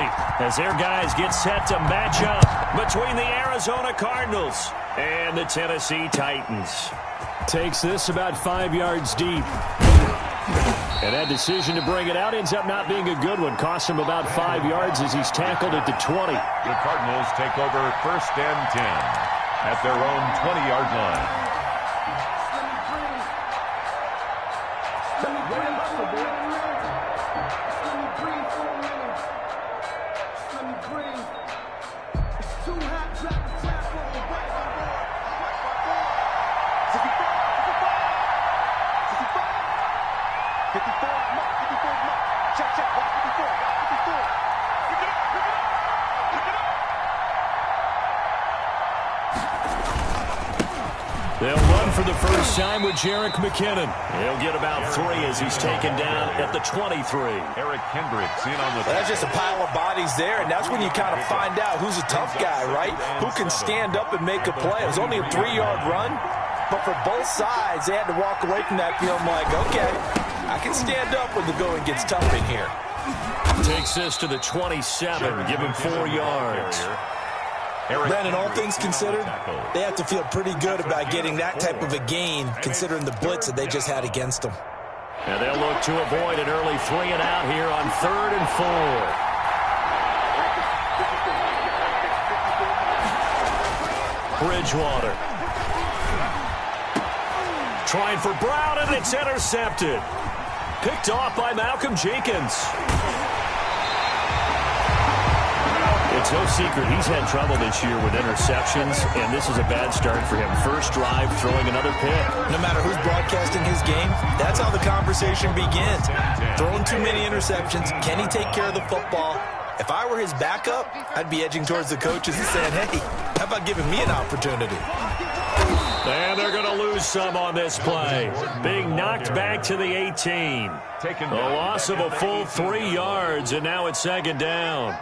complete as their guys get set to match up between the Arizona Cardinals and the Tennessee Titans. Takes this about 5 yards deep. And that decision to bring it out ends up not being a good one. Costs him about 5 yards as he's tackled at the 20. The Cardinals take over 1st and 10 at their own 20-yard line. They'll run for the first time with Jerick McKinnon. He'll get about 3 as he's taken down at the 23. Eric Kendricks in on the... That's just a pile of bodies there, and that's when you kind of find out who's a tough guy, right? Who can stand up and make a play. It was only a 3-yard run, but for both sides, they had to walk away from that field like, okay, I can stand up when the going gets tough in here. Takes this to the 27, give him 4 yards. Brandon, all things considered, they have to feel pretty good about getting that type of a gain, considering the blitz that they just had against them. And they'll look to avoid an early 3 and out here on 3rd and 4. Bridgewater. Trying for Brown, and it's intercepted. Picked off by Malcolm Jenkins. It's no secret he's had trouble this year with interceptions, and this is a bad start for him. First drive, throwing another pick. No matter who's broadcasting his game, that's how the conversation begins. Throwing too many interceptions, can he take care of the football? If I were his backup, I'd be edging towards the coaches and saying, hey, how about giving me an opportunity? And they're going to lose some on this play. Being knocked back to the 18. A loss of a full 3 yards, and now it's 2nd down.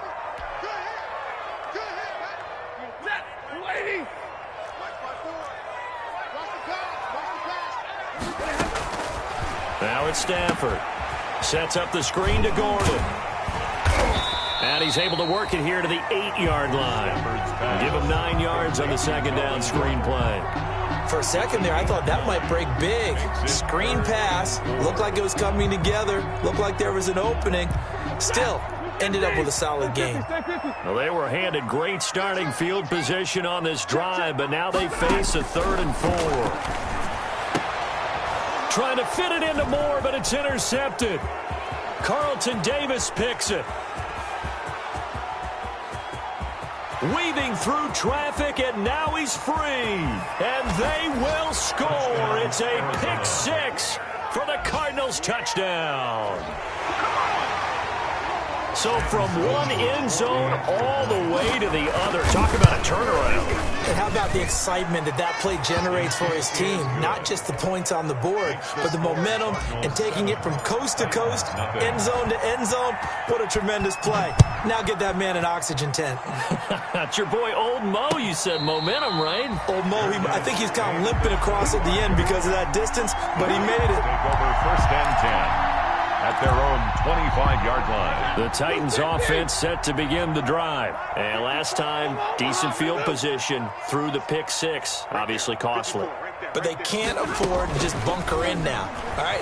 Now it's Stafford. Sets up the screen to Gordon. And he's able to work it here to the 8-yard line. Give him 9 yards on the 2nd down screen play. For a second there, I thought that might break big. Screen pass. Looked like it was coming together. Looked like there was an opening. Still, ended up with a solid game. Well, they were handed great starting field position on this drive, but now they face a 3rd and 4. Trying to fit it into Moore, but it's intercepted. Carlton Davis picks it. Weaving through traffic, and now he's free. And they will score. It's a pick 6 for the Cardinals touchdown. So from one end zone all the way to the other. Talk about a turnaround. And how about the excitement that that play generates for his team? Not just the points on the board, but the momentum and taking it from coast to coast, end zone to end zone. What a tremendous play. Now get that man an oxygen tent. That's your boy Old Mo. You said momentum, right? Old Mo, I think he's kind of limping across at the end because of that distance, but he made it. Take over 1st and 10 at their own 25-yard line. The Titans offense set to begin the drive. And last time, decent field position through the pick 6. Obviously costly. But they can't afford to just bunker in now. All right,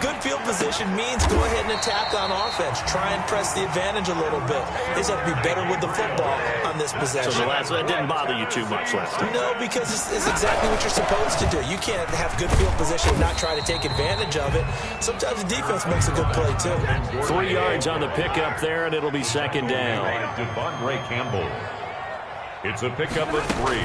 good field position means go ahead and attack on offense. Try and press the advantage a little bit. They just have to be better with the football on this possession. So that didn't bother you too much last time? No, because it's exactly what you're supposed to do. You can't have good field position and not try to take advantage of it. Sometimes the defense makes a good play, too. 3 yards on the pickup there, and it'll be 2nd down. Devondre Campbell. It's a pickup of 3.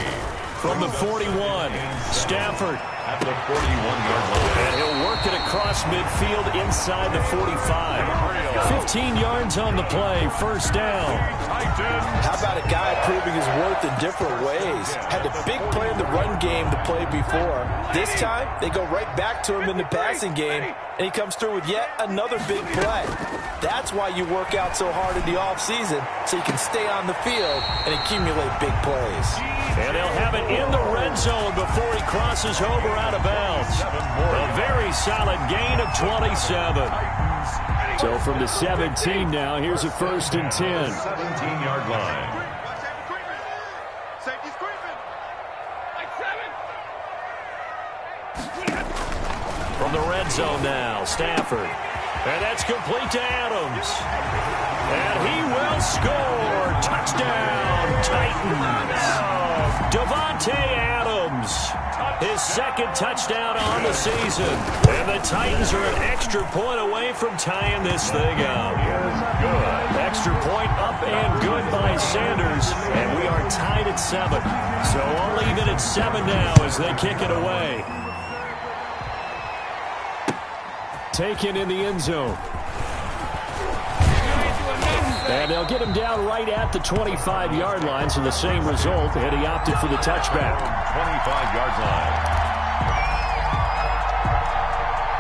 From the 41, Stafford. At the 41-yard line. And he'll work it across midfield inside the 45. 15 yards on the play, 1st down. How about a guy proving his worth in different ways? Had a big play in the run game to play before. This time, they go right back to him in the passing game, and he comes through with yet another big play. That's why you work out so hard in the offseason, so you can stay on the field and accumulate big plays. And they'll have it in the red zone before he crosses over out of bounds. A very solid gain of 27. So So from the 17 now, here's a 1st and 10. 17-yard line. From the red zone now, Stafford. And that's complete to Adams. And he will score. Touchdown, Titans. Davante Adams. His 2nd touchdown on the season. And the Titans are an extra point away from tying this thing up. Good. Extra point up and good by Sanders. And we are tied at 7. So I'll leave it at 7 now as they kick it away. Taken in the end zone. And they'll get him down right at the 25-yard line, so the same result, and he opted for the touchback. 25-yard line.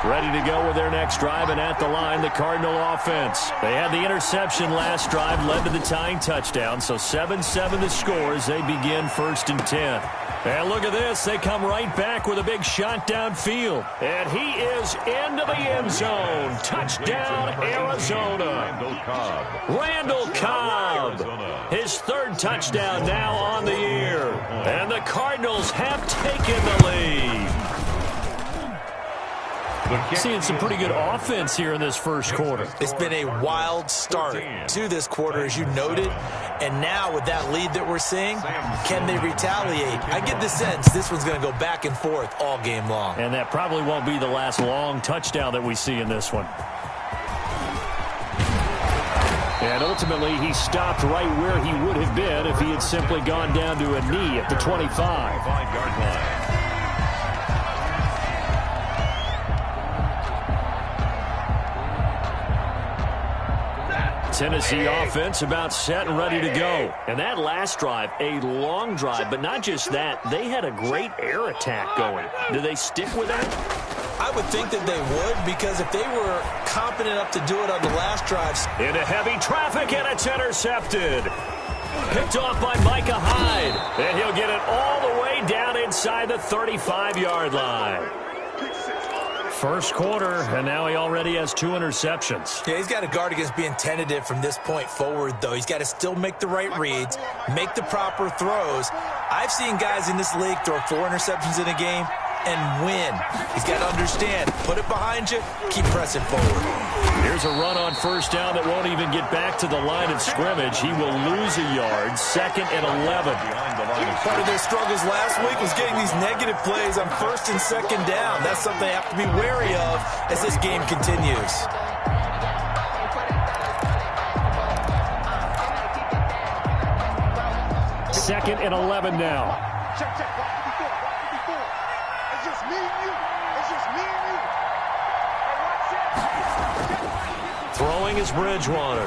Ready to go with their next drive, and at the line, the Cardinal offense. They had the interception last drive, led to the tying touchdown, so 7-7 the score as they begin 1st and 10. And look at this. They come right back with a big shot downfield. And he is into the end zone. Touchdown, Arizona. Randall Cobb. His 3rd touchdown now on the year. And the Cardinals have taken the lead. Seeing some pretty good offense here in this first quarter. It's been a wild start to this quarter, as you noted. And now with that lead that we're seeing, can they retaliate? I get the sense this one's going to go back and forth all game long. And that probably won't be the last long touchdown that we see in this one. And ultimately, he stopped right where he would have been if he had simply gone down to a knee at the 25-yard line. Tennessee offense about set and ready to go. And that last drive, a long drive, but not just that. They had a great air attack going. Do they stick with that? I would think that they would, because if they were confident enough to do it on the last drives. Into heavy traffic, and it's intercepted. Picked off by Micah Hyde. And he'll get it all the way down inside the 35-yard line. First quarter, and now he already has 2 interceptions. Yeah, he's got to guard against being tentative from this point forward, though. He's got to still make the right reads, make the proper throws. I've seen guys in this league throw 4 interceptions in a game and win. He's got to understand, put it behind you, keep pressing forward. Here's a run on 1st down that won't even get back to the line of scrimmage. He will lose a yard, 2nd and 11. Part of their struggles last week was getting these negative plays on 1st and 2nd down. That's something they have to be wary of as this game continues. Second and 11 now. Throwing is Bridgewater.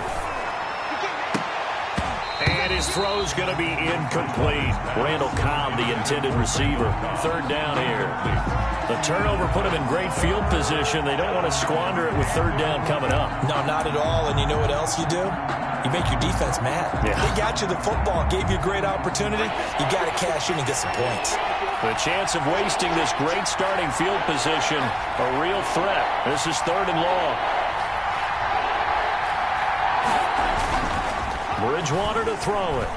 And his throw's going to be incomplete. Randall Cobb, the intended receiver. 3rd down here. The turnover put him in great field position. They don't want to squander it with 3rd down coming up. No, not at all. And you know what else you do? You make your defense mad. Yeah. They got you the football, gave you a great opportunity. You got to cash in and get some points. The chance of wasting this great starting field position, a real threat. This is 3rd and long. Bridgewater to throw it.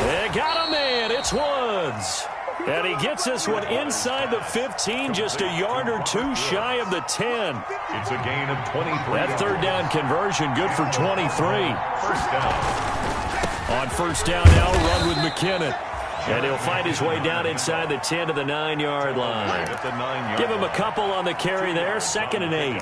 They got a man. It's Woods. And he gets this one inside the 15, just a yard or 2 shy of the 10. It's a gain of 23. That 3rd down conversion good for 23. 1st down. On 1st down now, run with McKinnon. And he'll find his way down inside the 10 to the 9-yard line. At the 9-yard Give him a couple on the carry there, 2nd and 8.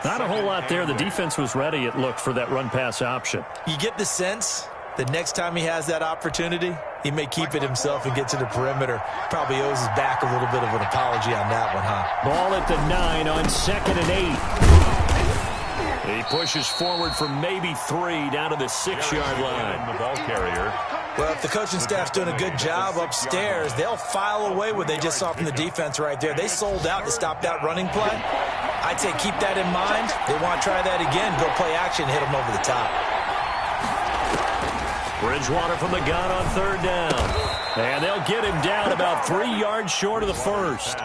Not a whole lot there. The defense was ready, it looked, for that run-pass option. You get the sense that next time he has that opportunity, he may keep it himself and get to the perimeter. Probably owes his back a little bit of an apology on that one, huh? Ball at the 9 on 2nd and 8. He pushes forward for maybe 3 down to the 6-yard line. The ball carrier. Well, if the coaching staff's doing a good job upstairs, they'll file away what they just saw from the defense right there. They sold out to stop that running play. I'd say keep that in mind. They want to try that again, go play action, hit them over the top. Bridgewater from the gun on 3rd down. And they'll get him down about 3 yards short of the 1st.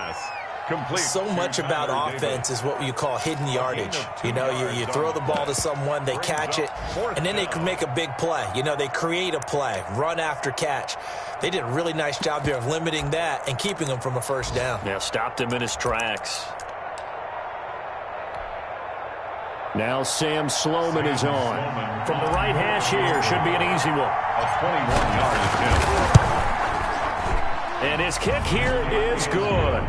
Complete. So much about offense is what you call hidden yardage. You know, you throw the ball to someone, they catch it, and then they can make a big play. You know, they create a play, run after catch. They did a really nice job there of limiting that and keeping him from a first down. Yeah, stopped him in his tracks. Now Sam Sloman is on. From the right hash here, should be an easy one. A 21-yard attempt. And his kick here is good.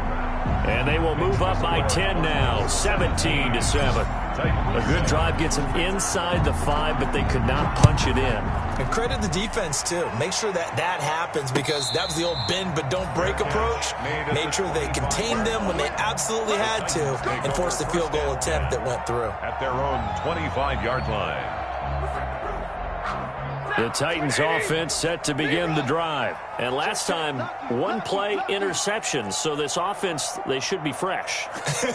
And they will move up by 10 now, 17-7. A good drive gets them inside the 5, but they could not punch it in. And credit the defense, too. Make sure that happens, because that was the old bend but don't break approach. Made sure they contained them when they absolutely had to and forced the field goal attempt that went through. At their own 25-yard line. The Titans offense set to begin the drive. And last time, one play interception. So this offense, they should be fresh.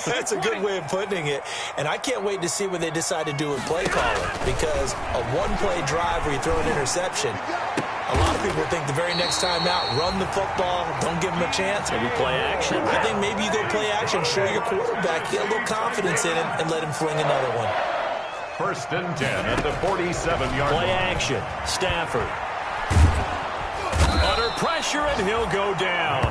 That's a good way of putting it. And I can't wait to see what they decide to do with play calling, because a one-play drive where you throw an interception, a lot of people think the very next time out, run the football, don't give them a chance. Maybe play action. I think maybe you go play action, show your quarterback, get a little confidence in him, and let him fling another one. First and 10 at the 47-yard line. Play action. Stafford. Under pressure, and he'll go down.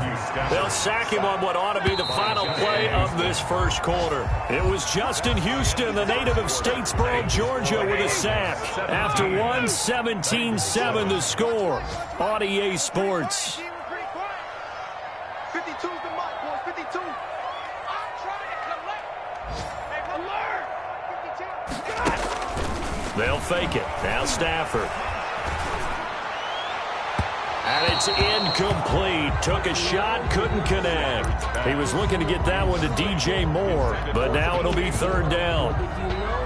They'll sack him on what ought to be the final play of this first quarter. It was Justin Houston, the native of Statesboro, Georgia, with a sack. After 17-7 the score on EA Sports. 52's the mark, boys. 52. I'm trying to collect. Hey, alert. 52. They'll fake it. Now Stafford. And it's incomplete. Took a shot, couldn't connect. He was looking to get that one to DJ Moore, but now it'll be third down.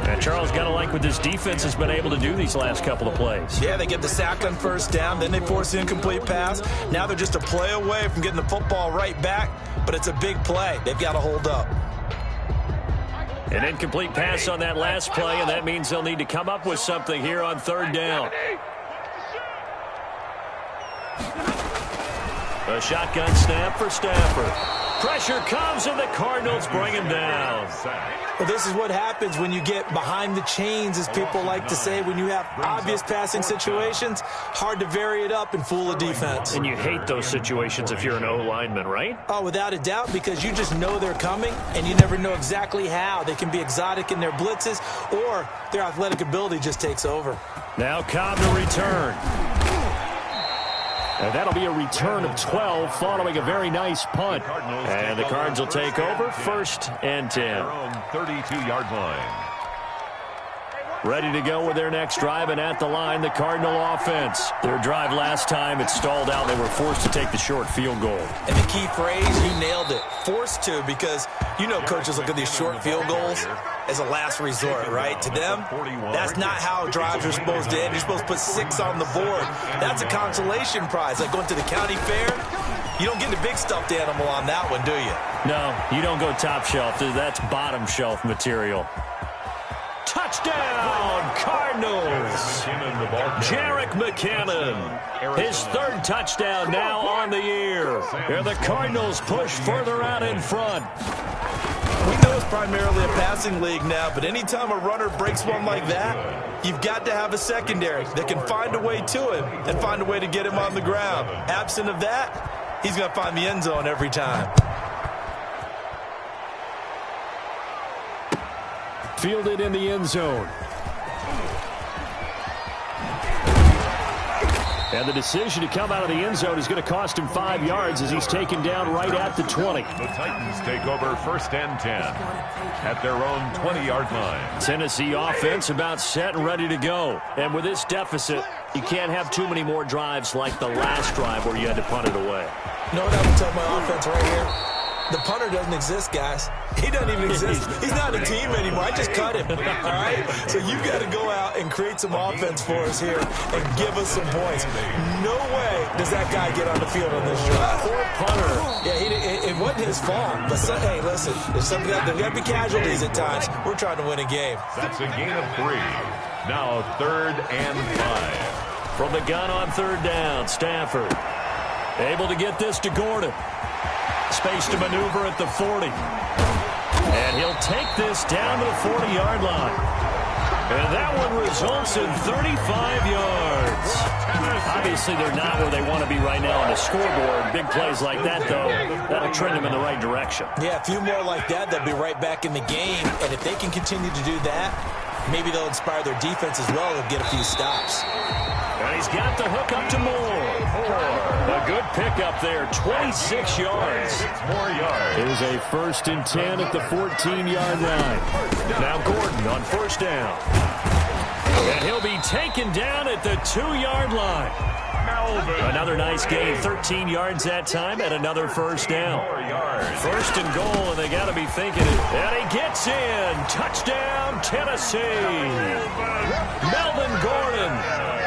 And Charles, got to like what this defense has been able to do these last couple of plays. Yeah, they get the sack on first down, then they force the incomplete pass. Now they're just a play away from getting the football right back, but it's a big play. They've got to hold up. An incomplete pass on that last play, and that means they'll need to come up with something here on third down. A shotgun snap for Stafford. Pressure comes, and the Cardinals bring him down. Well, this is what happens when you get behind the chains, as people like to say. When you have obvious passing situations, hard to vary it up and fool a defense. And you hate those situations if you're an O-lineman, right? Oh, without a doubt, because you just know they're coming, and you never know exactly how. They can be exotic in their blitzes, or their athletic ability just takes over. Now Cobb to return. And that'll be a return of 12 following a very nice punt. And the Cards will take over first and 10. Their own 32-yard line. Ready to go with their next drive, and at the line, the Cardinal offense. Their drive last time, it stalled out. They were forced to take the short field goal. And the key phrase, you nailed it, forced to, because you know coaches look at these short field goals as a last resort, right? To them, that's not how drives are supposed to end. You're supposed to put 6 on the board. That's a consolation prize, like going to the county fair. You don't get the big stuffed animal on that one, do you? No, you don't go top shelf. That's bottom shelf material. Touchdown, Cardinals. Jerick McKinnon. His third touchdown now on the year. And the Cardinals push further out in front. We know it's primarily a passing league now, but anytime a runner breaks one like that, you've got to have a secondary that can find a way to him and find a way to get him on the ground. Absent of that, he's going to find the end zone every time. Fielded in the end zone. And the decision to come out of the end zone is going to cost him 5 yards as he's taken down right at the 20. The Titans take over first and 10 at their own 20-yard line. Tennessee offense about set and ready to go. And with this deficit, you can't have too many more drives like the last drive where you had to punt it away. You know what I would tell my offense right here? The punter doesn't exist, guys. He doesn't even exist. He's not a team anymore. I just cut him, all right? So you've got to go out and create some offense for us here and give us some points. No way does that guy get on the field on this drive. Poor punter. Yeah, it wasn't his fault. But, hey, listen, there's got to be casualties at times. We're trying to win a game. That's a gain of 3. Now third and 5. From the gun on third down, Stafford able to get this to Gordon. Space to maneuver at the 40. And he'll take this down to the 40-yard line. And that one results in 35 yards. Obviously, they're not where they want to be right now on the scoreboard. Big plays like that, though, that'll trend them in the right direction. Yeah, a few more like that, they'll be right back in the game. And if they can continue to do that, maybe they'll inspire their defense as well and get a few stops. And he's got the hook up to Moore. A good pickup there, 26 yards. 6 more yards. It was a 1st and 10 at the 14-yard line. Now Gordon on 1st down. And he'll be taken down at the 2-yard line. Another nice gain, 13 yards that time, and another 1st down. 1st and goal, and they got to be thinking it. And he gets in. Touchdown, Tennessee. Melvin Gordon,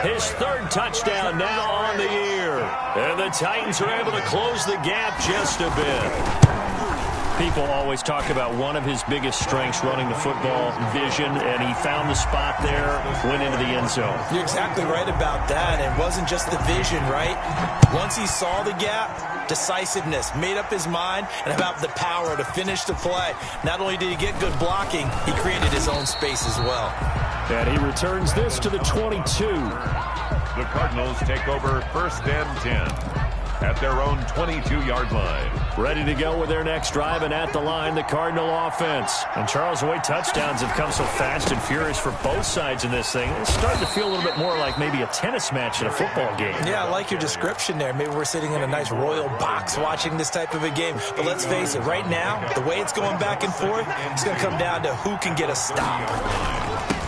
his 3rd touchdown now on the year. And the Titans are able to close the gap just a bit. People always talk about one of his biggest strengths, running the football, vision, and he found the spot there, went into the end zone. You're exactly right about that. It wasn't just the vision, right? Once he saw the gap, decisiveness, made up his mind, and about the power to finish the play. Not only did he get good blocking, he created his own space as well. And he returns this to the 22. The Cardinals take over 1st and 10 at their own 22-yard line. Ready to go with their next drive, and at the line, the Cardinal offense. And Charles, the way touchdowns have come so fast and furious for both sides in this thing, it's starting to feel a little bit more like maybe a tennis match at a football game. Yeah, I like your description there. Maybe we're sitting in a nice royal box watching this type of a game. But let's face it, right now, the way it's going back and forth, it's going to come down to who can get a stop.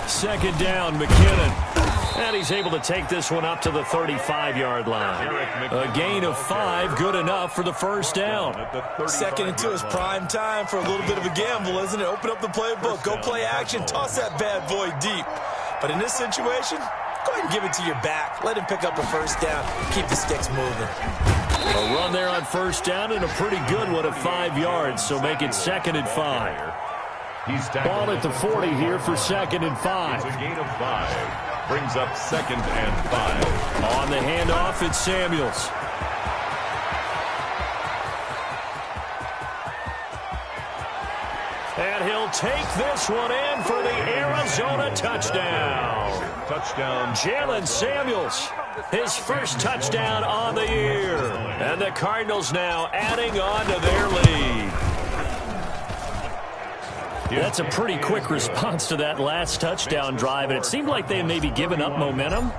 2nd down, McKinnon. And he's able to take this one up to the 35-yard line. A gain of 5, good enough for the 1st down. 2nd and 2 is prime time for a little bit of a gamble, isn't it? Open up the playbook, go play action, toss that bad boy deep. But in this situation, go ahead and give it to your back. Let him pick up a 1st down. Keep the sticks moving. A run there on 1st down and a pretty good one of 5 yards, so make it 2nd and 5. Ball at the 40 here for 2nd and 5. It's a gain of 5. Brings up 2nd and 5. On the handoff, it's Samuels. And he'll take this one in for the Arizona touchdown. Touchdown. Jalen Samuels, his 1st touchdown on the year. And the Cardinals now adding on to their lead. That's a pretty quick response to that last touchdown drive, and it seemed like they may be giving up momentum.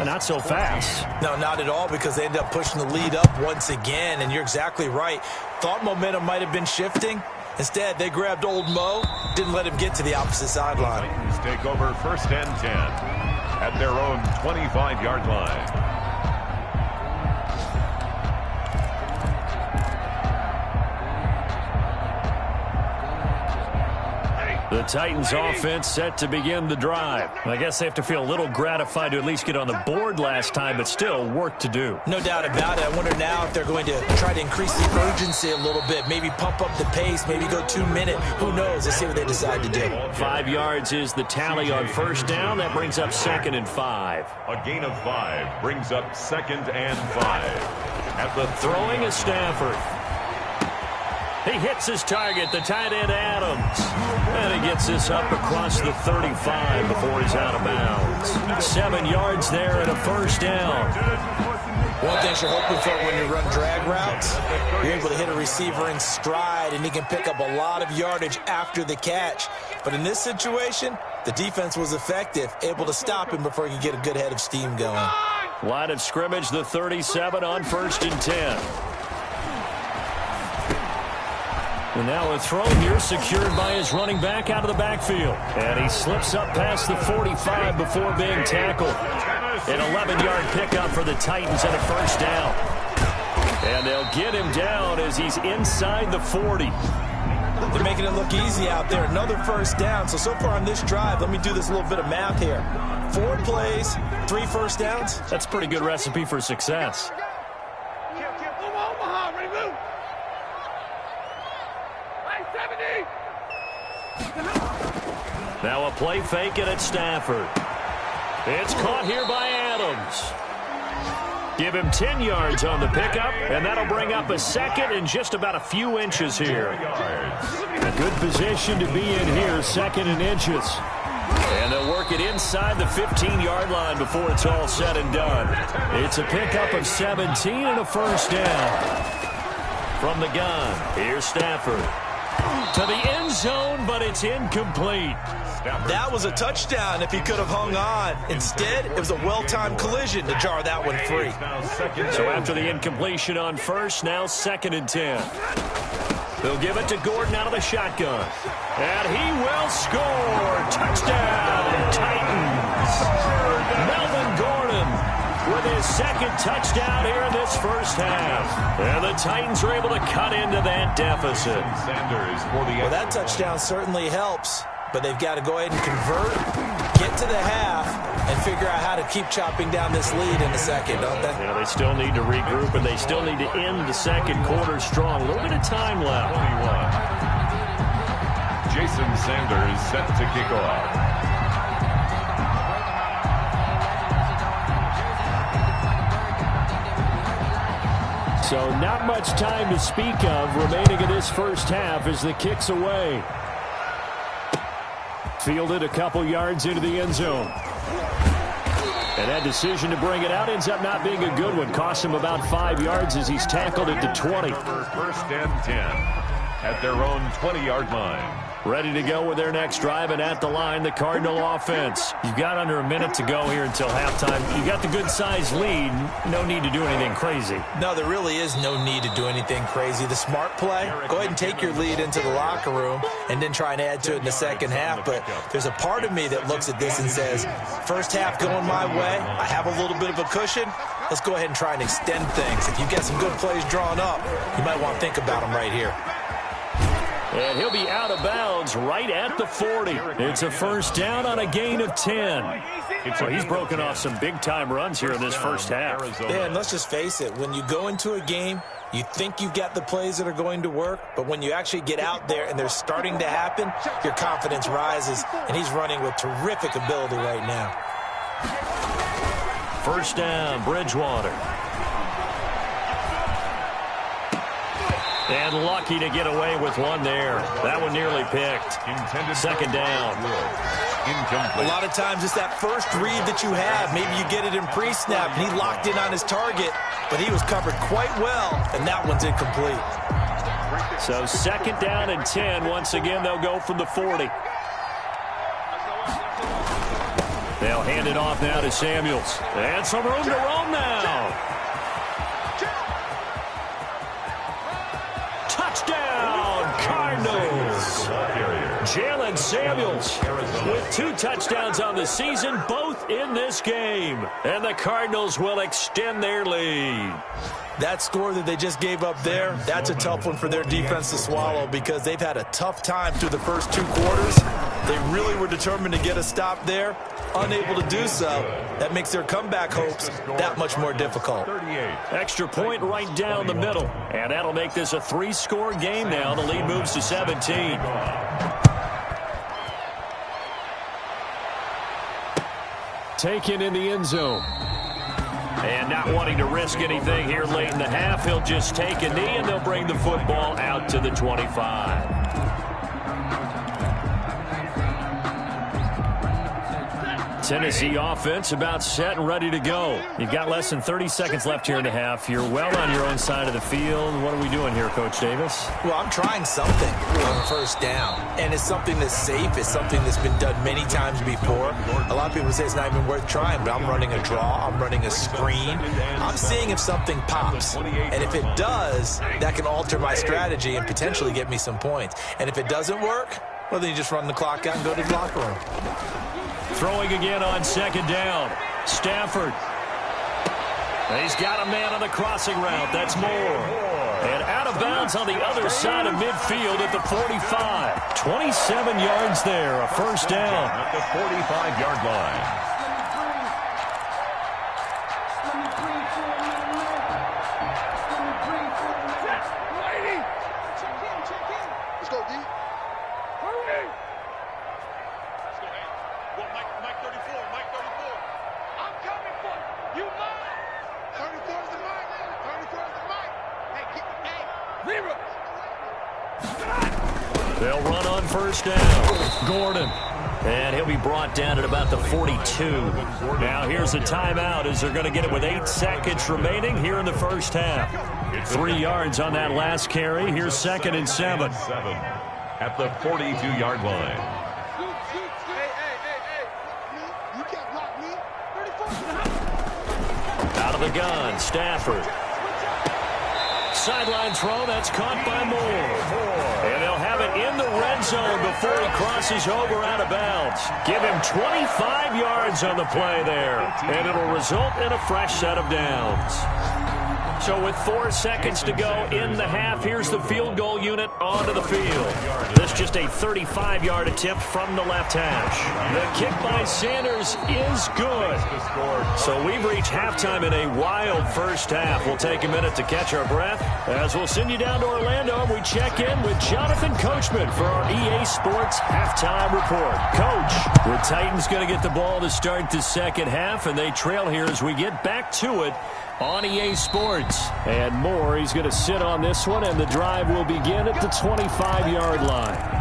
Not so fast. No, not at all, because they ended up pushing the lead up once again, and you're exactly right. Thought momentum might have been shifting. Instead, they grabbed old Mo, didn't let him get to the opposite sideline. Titans take over 1st and 10 at their own 25-yard line. The Titans offense set to begin the drive. I guess they have to feel a little gratified to at least get on the board last time, but still work to do. No doubt about it. I wonder now if they're going to try to increase the urgency a little bit, maybe pump up the pace, maybe go 2-minute. Who knows? Let's see what they decide to do. 5 yards is the tally on 1st down. That brings up 2nd and 5. A gain of 5 brings up 2nd and 5. At the throwing is Stafford. He hits his target, the tight end Adams. And he gets this up across the 35 before he's out of bounds. 7 yards there and a 1st down. One thing you're hoping for when you run drag routes, you're able to hit a receiver in stride, and he can pick up a lot of yardage after the catch. But in this situation, the defense was effective, able to stop him before he could get a good head of steam going. Line of scrimmage, the 37 on 1st and 10. And now a throw here secured by his running back out of the backfield. And he slips up past the 45 before being tackled. An 11-yard pickup for the Titans and a 1st down. And they'll get him down as he's inside the 40. They're making it look easy out there. Another 1st down. So far on this drive, let me do this little bit of math here. 4 plays, 3 1st downs. That's a pretty good recipe for success. Now a play fake, and it's Stafford. It's caught here by Adams. Give him 10 yards on the pickup, and that'll bring up a second and just about a few inches here. A good position to be in here, second and inches. And they'll work it inside the 15-yard line before it's all said and done. It's a pickup of 17 and a first down. From the gun, here's Stafford. To the end zone, but it's incomplete. That was a touchdown if he could have hung on. Instead, it was a well-timed collision to jar that one free. So after the incompletion on first, now second and 10. They'll give it to Gordon out of the shotgun. And he will score. Touchdown, Titans. Melvin Gordon with his second touchdown here in this first half. And the Titans are able to cut into that deficit. Well, that touchdown certainly helps, but they've got to go ahead and convert, get to the half, and figure out how to keep chopping down this lead in the second, don't they? Yeah, they still need to regroup, and they still need to end the second quarter strong. A little bit of time left. 21. Jason Sanders set to kick off. So not much time to speak of remaining in this first half as the kick's away. Fielded a couple yards into the end zone. And that decision to bring it out ends up not being a good one. Cost him about 5 yards as he's tackled it to 20. First and 10 at their own 20-yard line. Ready to go with their next drive, and at the line, the Cardinal offense. You've got under a minute to go here until halftime. You got the good-sized lead. No need to do anything crazy. No, there really is no need to do anything crazy. The smart play, go ahead and take your lead into the locker room and then try and add to it in the second half. But there's a part of me that looks at this and says, first half going my way, I have a little bit of a cushion. Let's go ahead and try and extend things. If you get some good plays drawn up, you might want to think about them right here. And he'll be out of bounds right at the 40. It's a first down on a gain of 10. So he's broken off some big-time runs here in this first half. Yeah, and let's just face it. When you go into a game, you think you've got the plays that are going to work, but when you actually get out there and they're starting to happen, your confidence rises, and he's running with terrific ability right now. First down, Bridgewater. And lucky to get away with one there. That one nearly picked. Second down. A lot of times it's that first read that you have. Maybe you get it in pre-snap, and he locked in on his target, but he was covered quite well, and that one's incomplete. So second down and 10. Once again, they'll go from the 40. They'll hand it off now to Samuels. And some room to roam now. Touchdown, Cardinals. Jalen Samuels with 2 touchdowns on the season, both in this game. And the Cardinals will extend their lead. That score that they just gave up there, that's a tough one for their defense to swallow because they've had a tough time through the first 2 quarters. They really were determined to get a stop there, unable to do so. That makes their comeback hopes that much more difficult. Extra point right down the middle, and that'll make this a 3-score game now. The lead moves to 17. Taken in the end zone. And not wanting to risk anything here late in the half, he'll just take a knee, and they'll bring the football out to the 25. Tennessee offense about set and ready to go. You've got less than 30 seconds left here in the half. You're well on your own side of the field. What are we doing here, Coach Davis? Well, I'm trying something on first down, and it's something that's safe. It's something that's been done many times before. A lot of people say it's not even worth trying, but I'm running a draw. I'm running a screen. I'm seeing if something pops, and if it does, that can alter my strategy and potentially get me some points. And if it doesn't work, well, then you just run the clock out and go to the locker room. Throwing again on second down. Stafford. He's got a man on the crossing route. That's Moore. And out of bounds on the other side of midfield at the 45. 27 yards there. A first down. At the 45-yard line. Mike 34. I'm coming for you. You mind? 34. They'll run on first down. Gordon. And he'll be brought down at about the 42. Now here's a timeout as they're going to get it with 8 seconds remaining here in the first half. 3 yards on that last carry. Here's 2nd and 7. At the 42-yard line. Out of the gun, Stafford. Sideline throw, that's caught by Moore. And they'll have it in the red zone before he crosses over out of bounds. Give him 25 yards on the play there. And it'll result in a fresh set of downs. So with 4 seconds to go in the half, here's the field goal unit onto the field. This just a 35-yard attempt from the left hash. The kick by Sanders is good. So we've reached halftime in a wild first half. We'll take a minute to catch our breath as we'll send you down to Orlando and we check in with Jonathan Coachman for our EA Sports Halftime Report. Coach, the Titans going to get the ball to start the second half, and they trail here as we get back to it on EA Sports. And Moore, he's going to sit on this one, and the drive will begin at the 25-yard line.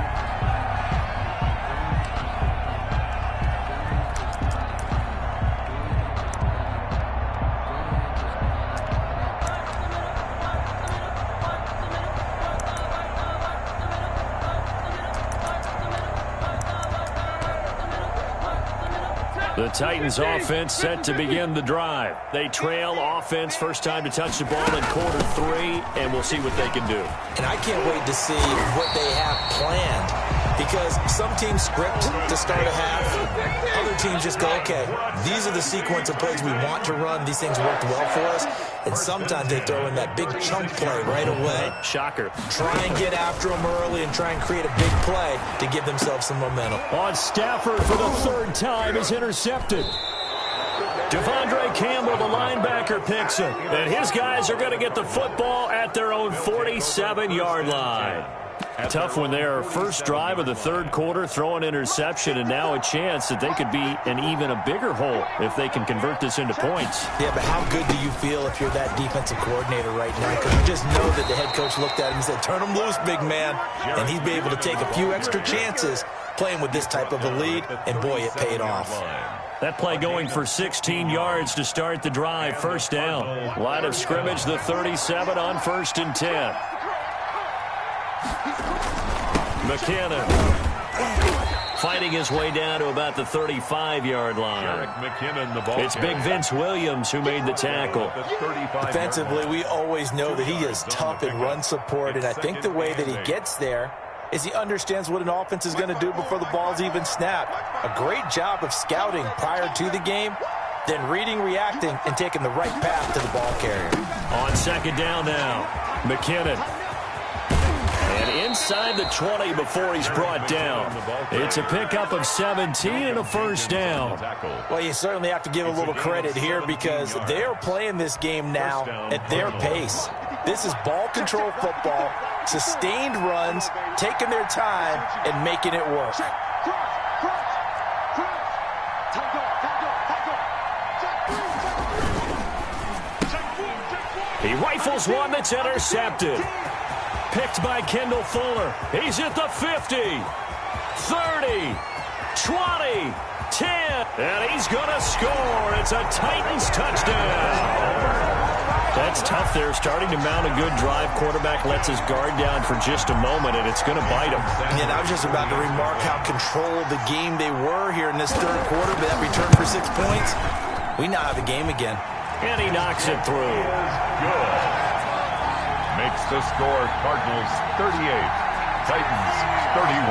The Titans offense set to begin the drive. They trail offense, first time to touch the ball in quarter 3, and we'll see what they can do. And I can't wait to see what they have planned, because some teams script to start a half. Other teams just go, okay, these are the sequence of plays we want to run. These things worked well for us. And sometimes they throw in that big chunk play right away. Shocker. Try and get after them early and try and create a big play to give themselves some momentum. On Stafford for the 3rd time is intercepted. Devondre Campbell, the linebacker, picks him. And his guys are going to get the football at their own 47-yard line. Tough one there. First drive of the 3rd quarter, throw an interception, and now a chance that they could be in even a bigger hole if they can convert this into points. Yeah, but how good do you feel if you're that defensive coordinator right now? Because you just know that the head coach looked at him and said, turn him loose, big man. And he'd be able to take a few extra chances playing with this type of a lead, and boy, it paid off. That play going for 16 yards to start the drive. First down. Line of scrimmage, the 37 on 1st and 10. McKinnon fighting his way down to about the 35-yard line. McKinnon, the ball it's big Vince Williams who made the tackle. Defensively, we always know that he is tough in run support, and I think the way that he gets there is he understands what an offense is going to do before the ball's even snapped. A great job of scouting prior to the game, then reading, reacting, and taking the right path to the ball carrier. On 2nd down now, McKinnon. And inside the 20 before he's brought down. It's a pickup of 17 and a first down. Well, you certainly have to give a little credit here because they're playing this game now at their pace. This is ball control football, sustained runs, taking their time, and making it work. He rifles one that's intercepted. Picked by Kendall Fuller. He's at the 50, 30, 20, 10, and he's going to score. It's a Titans touchdown. That's tough there, starting to mount a good drive. Quarterback lets his guard down for just a moment, and it's going to bite him. And I was just about to remark how controlled the game they were here in this 3rd quarter, but that return for 6 points, we now have a game again. And he knocks it through. Good. Makes the score Cardinals 38, Titans 31.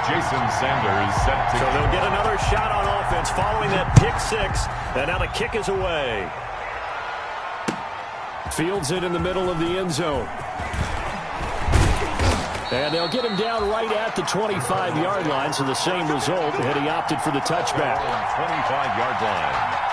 Jason Sanders set to... So they'll get another shot on offense following that pick 6, and now the kick is away. Fields it in the middle of the end zone. And they'll get him down right at the 25-yard line, so the same result, and he opted for the touchback. 25-yard line.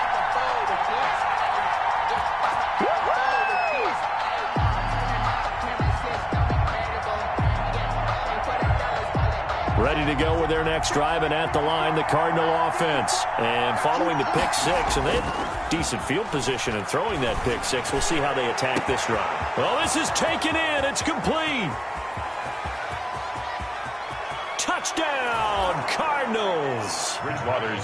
Ready to go with their next drive, and at the line, the Cardinal offense. And following the pick six, and they had decent field position in throwing that pick six. We'll see how they attack this drive. Well, this is taken in. It's complete. Touchdown, Cardinals.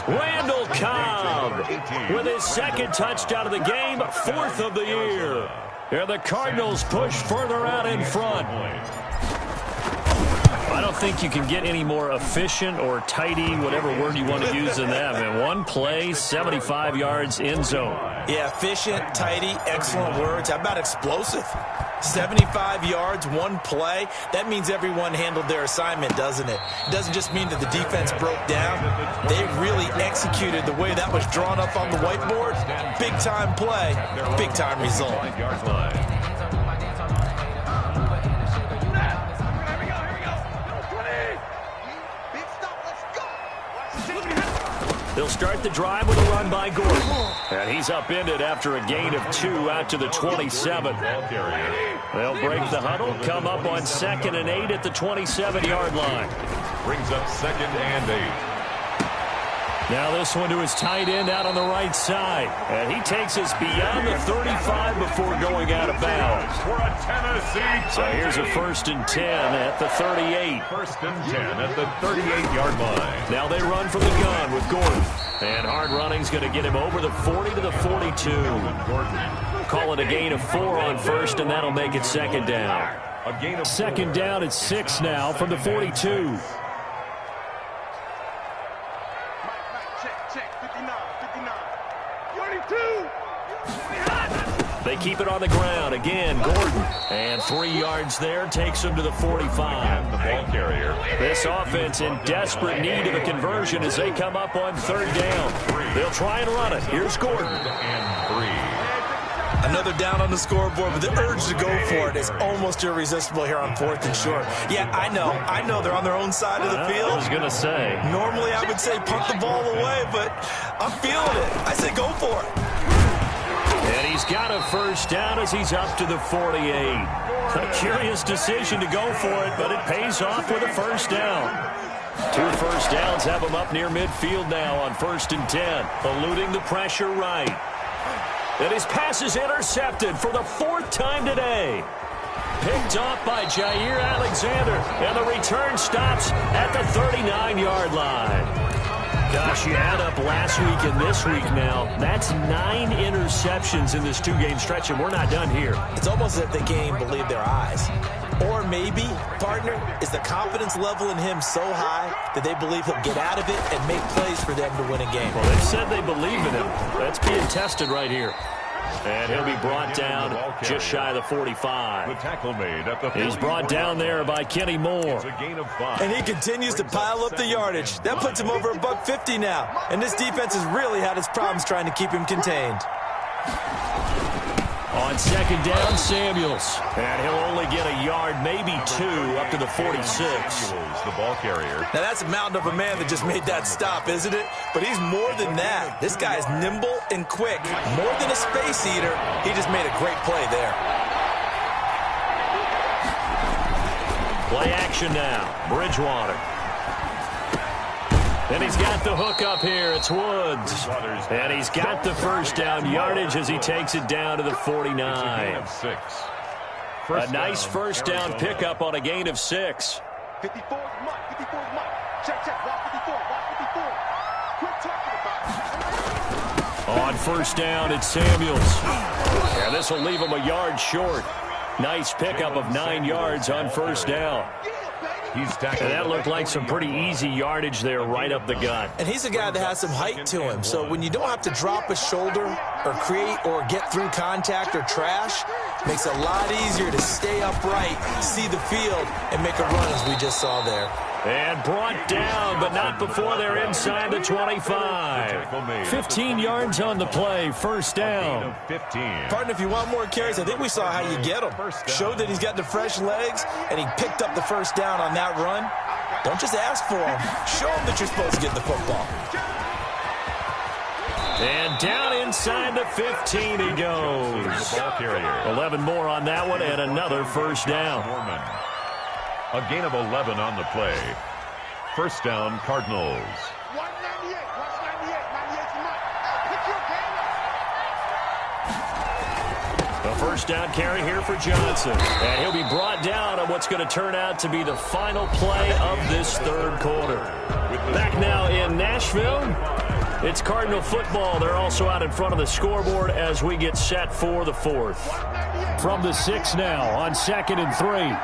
Randall Cobb with his second touchdown of the game, 4th of the year. And the Cardinals push further out in front. I don't think you can get any more efficient or tidy, whatever word you want to use in that. Man, one play, 75 yards in zone. Yeah, efficient, tidy, excellent words. How about explosive? 75 yards, one play. That means everyone handled their assignment, doesn't it? It doesn't just mean that the defense broke down. They really executed the way that was drawn up on the whiteboard. Big-time play, big-time result. They'll start the drive with a run by Gordon. And he's upended after a gain of 2 out to the 27. They'll break the huddle, come up on 2nd and 8 at the 27-yard line. Brings up 2nd and 8. Now this one to his tight end out on the right side. And he takes us beyond the 35 before going out of bounds. For a Tennessee. So here's a 1st and 10 at the 38. 1st and 10 at the 38-yard line. Now they run from the gun with Gordon. And hard running's going to get him over the 40 to the 42. Call it a gain of 4 on 1st, and that'll make it 2nd down. A gain of 2nd down at 6 now from the 42. They keep it on the ground. Again, Gordon. And 3 yards there takes him to the 45. The ball carrier. This offense in desperate need of a conversion as they come up on 3rd down. They'll try and run it. Here's Gordon. And 3. Another down on the scoreboard, but the urge to go for it is almost irresistible here on 4th and short. Yeah, I know they're on their own side of the field. I was going to say. Normally I would say punt the ball away, but I'm feeling it. I say go for it. And he's got a 1st down as he's up to the 48. A curious decision to go for it, but it pays off with a 1st down. 2 1st downs have him up near midfield now on 1st and 10. Eluding the pressure right. And his pass is intercepted for the 4th time today. Picked off by Jair Alexander. And the return stops at the 39-yard line. Gosh, you add up last week and this week now. That's 9 interceptions in this 2-game stretch, and we're not done here. It's almost as if they can't even believe their eyes. Or maybe, partner, is the confidence level in him so high that they believe he'll get out of it and make plays for them to win a game. Well, they said they believe in him. That's being tested right here. And he'll be brought down just shy of the 45. The tackle made at the He's brought down there by Kenny Moore. It's a gain of 5. And he continues to pile up the yardage. That puts him over $150 now. And this defense has really had its problems trying to keep him contained. On 2nd down, Samuels. And he'll only get a yard, maybe 2, up to the 46. The ball carrier. Now that's a mountain of a man that just made that stop, isn't it? But he's more than that. This guy is nimble and quick. More than a space eater. He just made a great play there. Play action now. Bridgewater. And he's got the hook up here. It's Woods. And he's got the 1st down yardage as he takes it down to the 49. A nice 1st down pickup on a gain of 6. 54 is Mike. 54 is Mike. Check, watch 54. Watch 54. Quit talking about it. On 1st down, it's Samuels. And this will leave him a yard short. Nice pickup of 9 yards on 1st down. He's tackled. And that looked like some pretty easy yardage there right up the gut. And he's a guy that has some height to him. So when you don't have to drop a shoulder or create or get through contact or trash, it makes it a lot easier to stay upright, see the field, and make a run as we just saw there. And brought down, but not before they're inside the 25. 15 yards on the play, 1st down. Partner, if you want more carries, I think we saw how you get him. Showed that he's got the fresh legs, and he picked up the 1st down on that run. Don't just ask for him. Show him that you're supposed to get the football. And down inside the 15 he goes. 11 more on that one, and another 1st down. A gain of 11 on the play. First down, Cardinals. 198. Watch 98. 98's the mark. Put your hand up. A first down carry here for Johnson. And he'll be brought down on what's going to turn out to be the final play of this third quarter. Back now in Nashville. It's Cardinal football. They're also out in front of the scoreboard as we get set for the fourth. From the 6 now on 2nd and 3.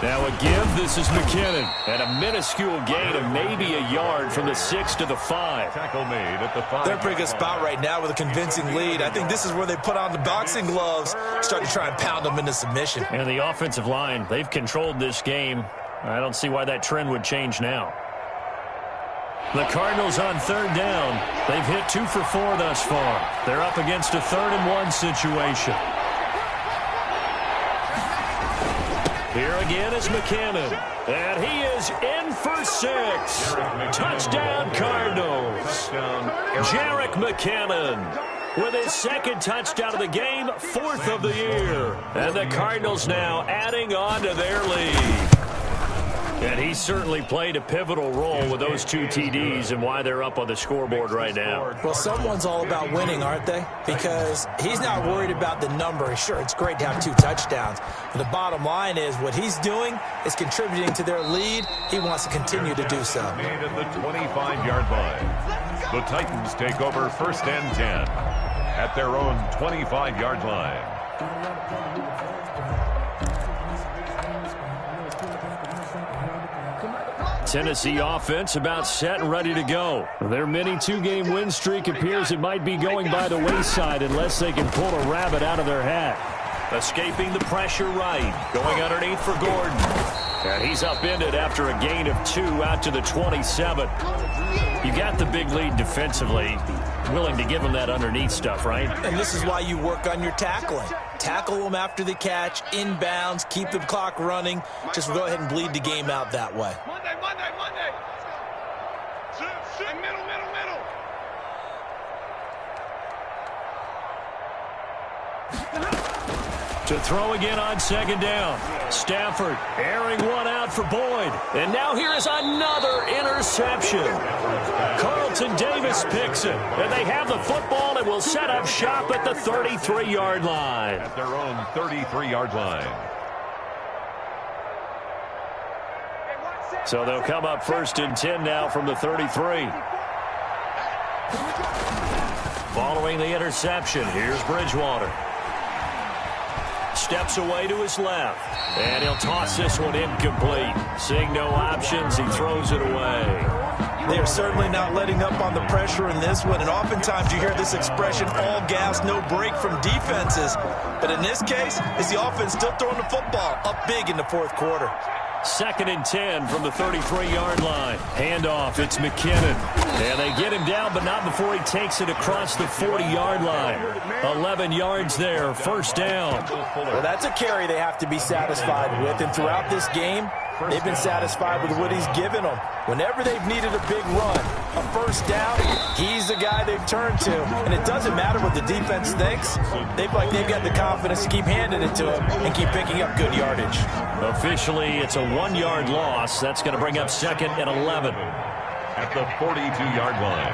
Now a give. This is McKinnon. And a minuscule gain of maybe a yard from the 6 to the 5. Tackle made at the 5. They're in a pretty good spot right now with a convincing lead. I think this is where they put on the boxing gloves, start to try and pound them into submission. And the offensive line, they've controlled this game. I don't see why that trend would change now. The Cardinals on 3rd down. They've hit 2 for 4 thus far. They're up against a 3rd and 1 situation. Here again is McKinnon. And he is in for 6. Touchdown, Cardinals. Jerick McKinnon with his 2nd touchdown of the game, 4th of the year. And the Cardinals now adding on to their lead. And he certainly played a pivotal role with those 2 TDs and why they're up on the scoreboard right now. Well, someone's all about winning, aren't they? Because he's not worried about the number. Sure, it's great to have 2 touchdowns. But the bottom line is what he's doing is contributing to their lead. He wants to continue to do so. Made at the 25-yard line. The Titans take over 1st and 10 at their own 25-yard line. Tennessee offense about set and ready to go. Their mini 2-game win streak appears it might be going by the wayside unless they can pull a rabbit out of their hat. Escaping the pressure right. Going underneath for Gordon. And he's upended after a gain of 2 out to the 27. You got the big lead defensively. Willing to give him that underneath stuff, right? And this is why you work on your tackling. Tackle them after the catch, inbounds, keep the clock running. Just go ahead and bleed the game out that way. Monday. Middle. To throw again on 2nd down. Stafford airing one out for Boyd. And now here is another interception. Carlton Davis picks it. And they have the football and will set up shop at the 33-yard line. At their own 33-yard line. So they'll come up 1st and 10 now from the 33. Following the interception, here's Bridgewater. Steps away to his left. And he'll toss this one incomplete. Seeing no options, he throws it away. They are certainly not letting up on the pressure in this one. And oftentimes you hear this expression, all gas, no break from defenses. But in this case, is the offense still throwing the football up big in the 4th quarter. 2nd and 10 from the 33-yard line. Handoff, it's McKinnon. And they get him down, but not before he takes it across the 40-yard line. 11 yards there, 1st down. Well, that's a carry they have to be satisfied with. And throughout this game, they've been satisfied with what he's given them. Whenever they've needed a big run, a 1st down, he's the guy they've turned to. And it doesn't matter what the defense thinks. They've got the confidence to keep handing it to him and keep picking up good yardage. Officially, it's a 1-yard loss. That's going to bring up 2nd and 11. At the 42-yard line.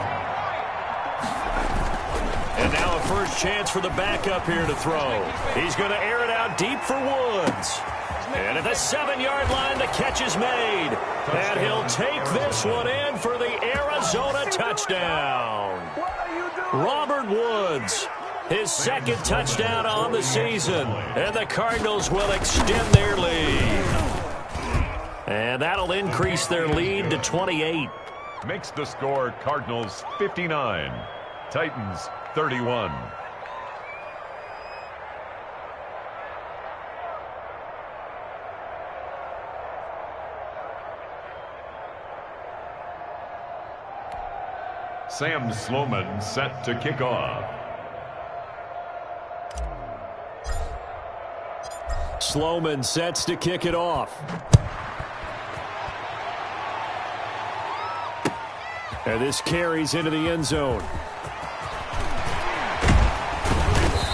And now a first chance for the backup here to throw. He's going to air it out deep for Woods. And at the 7-yard line, the catch is made. And he'll take this one in for the Arizona touchdown. Robert Woods, his 2nd touchdown on the season. And the Cardinals will extend their lead. And that'll increase their lead to 28. Makes the score Cardinals 59, Titans 31. Sam Sloman set to kick off. Sloman sets to kick it off. And this carries into the end zone.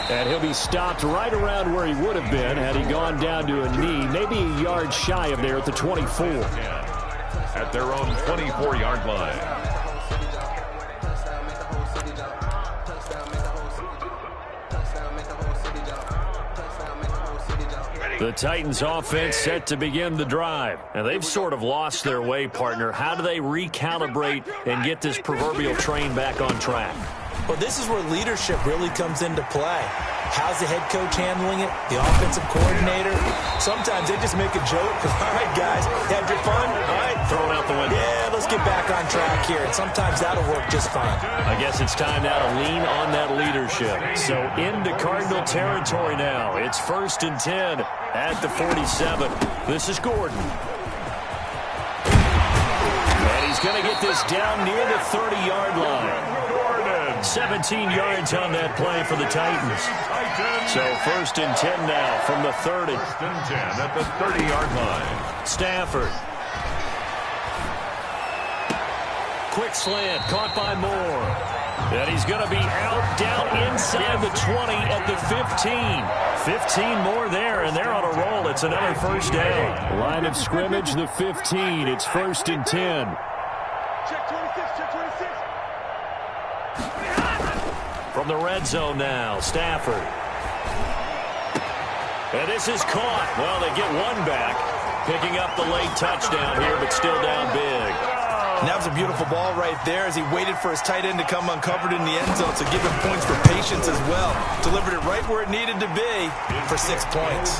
And he'll be stopped right around where he would have been had he gone down to a knee, maybe a yard shy of there at the 24. At their own 24-yard line. The Titans offense set to begin the drive. And they've sort of lost their way, partner. How do they recalibrate and get this proverbial train back on track? Well, this is where leadership really comes into play. How's the head coach handling it? The offensive coordinator? Sometimes they just make a joke. All right, guys, had your fun? All right. Throw it out the window. Yeah, let's get back on track here. And sometimes that'll work just fine. I guess it's time now to lean on that leadership. So into Cardinal territory now. It's 1st and 10 at the 47. This is Gordon. And he's going to get this down near the 30-yard line. 17 yards on that play for the Titans. So 1st and 10 now from the 30. 1st and 10 at the 30-yard line. Stafford. Quick slant, caught by Moore. And he's going to be out, down inside the 20 at the 15. 15 more there, and they're on a roll. It's another first down. Line of scrimmage, the 15. It's 1st and 10. Check 26, check 26. From the red zone now, Stafford. And this is caught. Well, they get one back. Picking up the late touchdown here, but still down big. And that was a beautiful ball right there as he waited for his tight end to come uncovered in the end zone, so give him points for patience as well. Delivered it right where it needed to be for 6 points.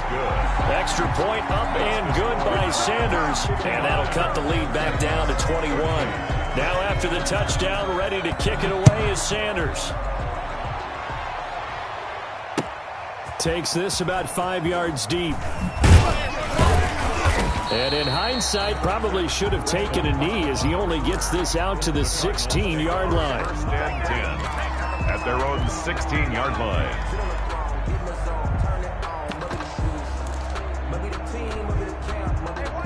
Extra point up and good by Sanders. And that'll cut the lead back down to 21. Now after the touchdown, ready to kick it away is Sanders. Takes this about 5 yards deep. And in hindsight, probably should have taken a knee as he only gets this out to the 16-yard line. 1st and 10 at their own 16-yard line.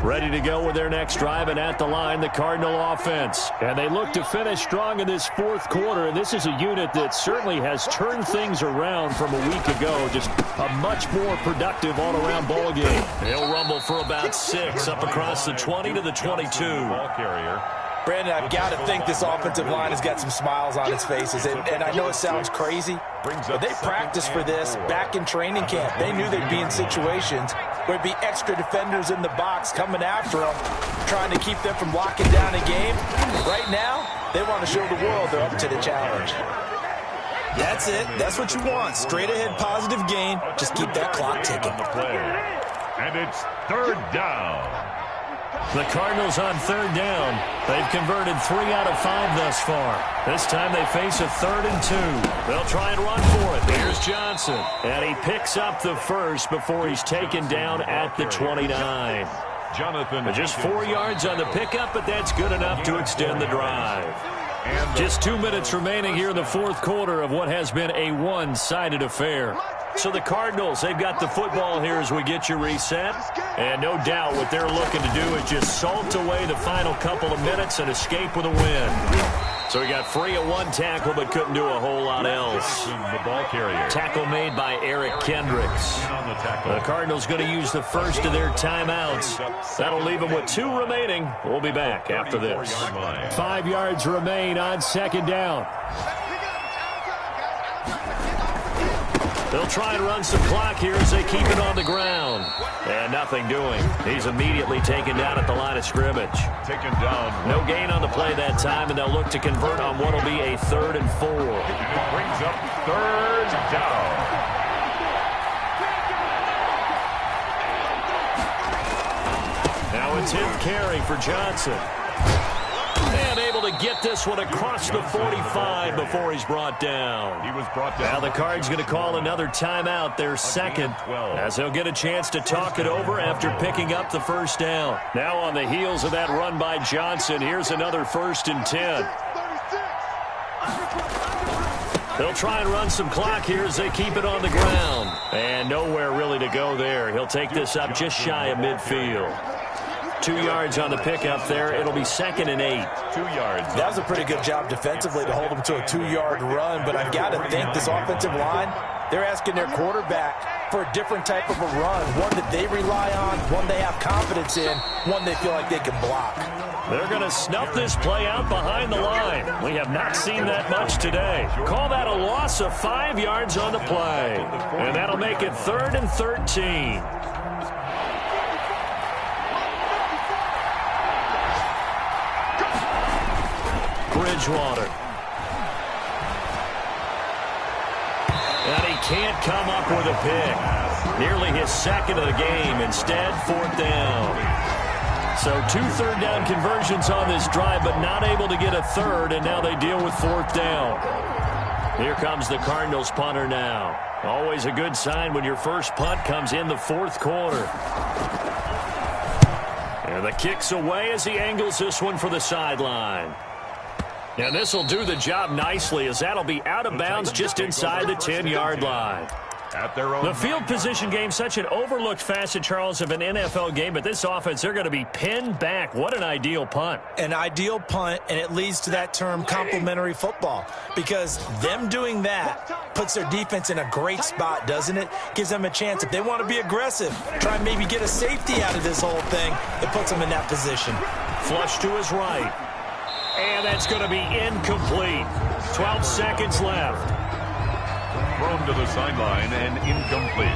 Ready to go with their next drive, and at the line, the Cardinal offense. And they look to finish strong in this 4th quarter, and this is a unit that certainly has turned things around from a week ago. Just a much more productive all-around ball game. They'll rumble for about 6 up across the 20 to the 22. Ball carrier. Brandon, I've got to think this offensive line has got some smiles on its faces. And I know it sounds crazy, but they practiced for this back in training camp. They knew they'd be in situations where there'd be extra defenders in the box coming after them, trying to keep them from locking down a game. Right now, they want to show the world they're up to the challenge. That's it. That's what you want. Straight ahead positive gain. Just keep that clock ticking. And it's 3rd down. The Cardinals on 3rd down. They've converted 3 out of 5 thus far. This time they face a 3rd and 2. They'll try and run for it. Here's Johnson. And he picks up the first before he's taken down at the 29. Jonathan. Just 4 yards on the pickup, but that's good enough to extend the drive. Just 2 minutes remaining here in the 4th quarter of what has been a one-sided affair. So the Cardinals, they've got the football here as we get you reset. And no doubt what they're looking to do is just salt away the final couple of minutes and escape with a win. So he got free of one tackle but couldn't do a whole lot else. The ball carrier. Tackle made by Eric Kendricks. The Cardinals going to use the first of their timeouts. That'll leave them with 2 remaining. We'll be back after this. 5 yards remain on 2nd down. They'll try and run some clock here as they keep it on the ground. And nothing doing. He's immediately taken down at the line of scrimmage. Taken down. No gain on the play that time, and they'll look to convert on what will be a 3rd and 4. And it brings up 3rd down. Now a 10th carry for Johnson. And able to get this one across the 45 before he's brought down. He was brought down. Now the Cards going to call another timeout, their 2nd, as they'll get a chance to talk it over after picking up the first down. Now on the heels of that run by Johnson, here's another 1st and 10. They'll try and run some clock here as they keep it on the ground. And nowhere really to go there. He'll take this up just shy of midfield. 2 yards on the pickup there. It'll be 2nd and 8. 2 yards. That was a pretty good job defensively to hold him to a 2-yard run, but I've got to think this offensive line They're asking their quarterback for a different type of a run, one that they rely on, one they have confidence in, one they feel like they can block. They're going to snuff this play out behind the line. We have not seen that much today. Call that a loss of 5 yards on the play. And that'll make it 3rd and 13. Bridgewater. And he can't come up with a pick. Nearly his second of the game. Instead, 4th down. So 2 third-down conversions on this drive, but not able to get a third, and now they deal with 4th down. Here comes the Cardinals punter now. Always a good sign when your first punt comes in the 4th quarter. And the kick's away as he angles this one for the sideline. And this will do the job nicely, as that'll be out of bounds just inside the 10-yard line. At their own. The field position game, such an overlooked facet, Charles, of an NFL game, but this offense, they're going to be pinned back. What an ideal punt. An ideal punt, and it leads to that term complementary football, because them doing that puts their defense in a great spot, doesn't it? Gives them a chance. If they want to be aggressive, try and maybe get a safety out of this whole thing, it puts them in that position. Flush to his right. And that's going to be incomplete. 12 seconds left. Thrown to the sideline and incomplete.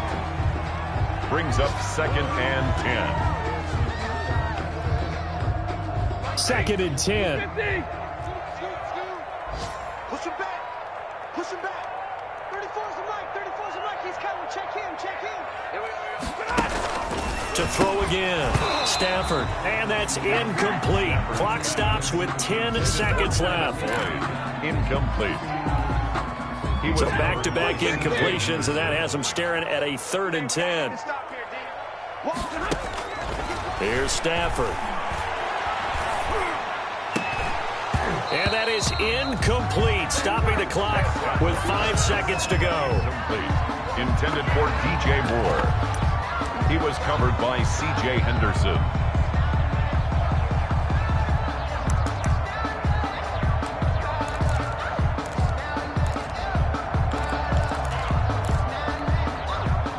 Brings up 2nd and 10. 2nd and 10. Push him back. Push him back. 34's the mic. 34's the mic. He's coming. Check him. Check him. Here we go. To throw again. Stafford. And that's incomplete. Clock stops with 10 seconds left. Incomplete. So back-to-back incompletions, and that has him staring at a 3rd and 10. Here's Stafford. And that is incomplete, stopping the clock with 5 seconds to go. Incomplete. Intended for DJ Moore. He was covered by C.J. Henderson.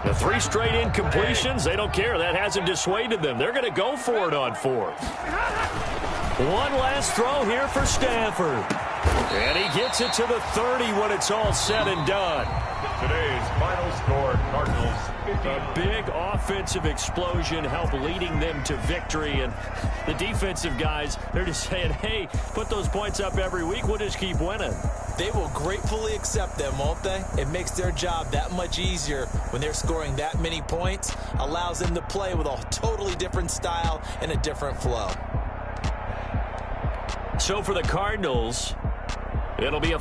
The 3 straight incompletions, they don't care. That hasn't dissuaded them. They're going to go for it on 4th. One last throw here for Stafford. And he gets it to the 30 when it's all said and done. Today's final score, Cardinals 50. A big offensive explosion helped leading them to victory. And the defensive guys, they're just saying, hey, put those points up every week. We'll just keep winning. They will gratefully accept them, won't they? It makes their job that much easier when they're scoring that many points. Allows them to play with a totally different style and a different flow. So for the Cardinals, it'll be a